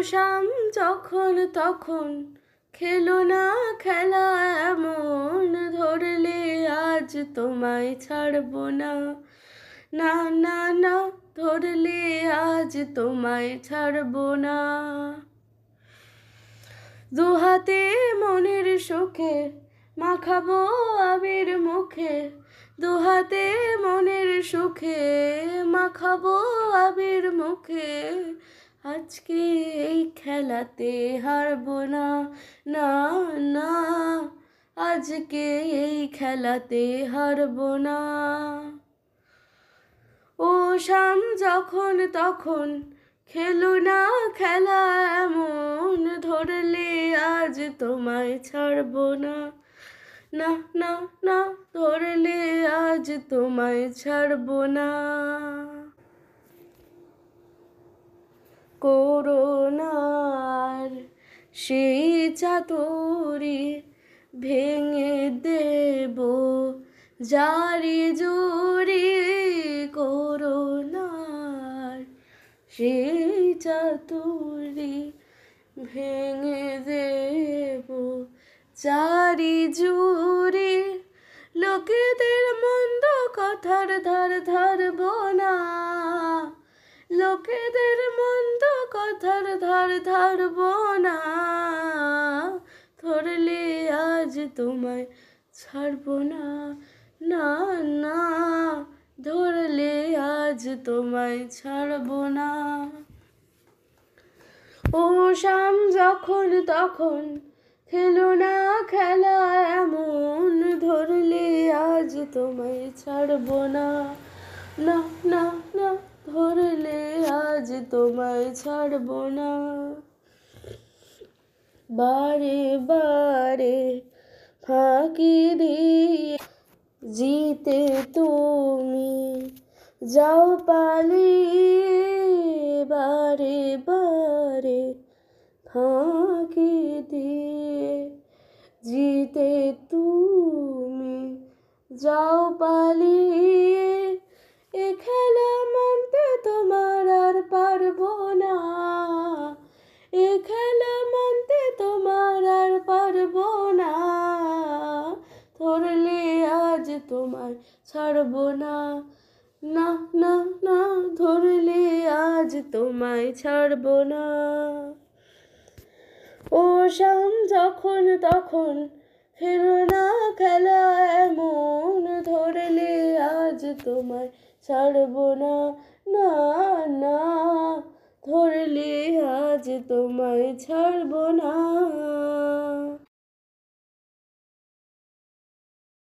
শাম যখন তখন খেলো না খেলা এমন, ধরলে আজ তোমায় ছাড়বো না, না না না, ধরলে আজ তোমায় ছাড়বো না। দুহাতে মনের সুখে মাখাবো আবির মুখে, দুহাতে মনের সুখে মাখাবো আবির মুখে, আজকে এই খেলাতে হারবো না, না না, আজকে এই খেলাতে হারবো না। ও শাম যখন তখন খেলো না খেলা এমন, ধরলে আজ তোমায় ছাড়বো না, না না না, ধরলে আজ তোমায় ছাড়বো না। করোনার সেই চাতুরি ভেঙে দেব জারি জুরি, করোনার সেই চাতুরি ভেঙে দেব জারি জুরি, লোকেদের মন্দ কথার ধার ধারবো না, লোকেদের মন্দ কথার ধার ধারবো না, ধরলে আজ তোমায় ছাড়বো না, না না, ধরলে আজ তোমায় ছাড়বো না। ও শাম যখন তখন খেলো না খেলা এমন, ধরলে আজ তোমায় ছাড়বো না, না না না, ধরলে আজ তোমায় ছাড়বো না। বারে বারে ফাঁকি দিয়ে জিতে তুমি যাও পালিয়ে, বারে বারে ফাঁকি দিয়ে জিতে তুমি যাও পালিয়ে, এ খেলা মানতে তোমার আর পারবো না, এ খেলা মানতে তোমার আর পারবো না, ধরলে আজ তোমায় ছাড়বো না, না না না, ধরলে আজ তোমায় ছাড়বো না। ও শাম যখন তখন খেলো না খেলা এমন, ধরলে আজ তোমায় ছাড়বো না, না না, ধরলে আজ তোমায় ছাড়বো না।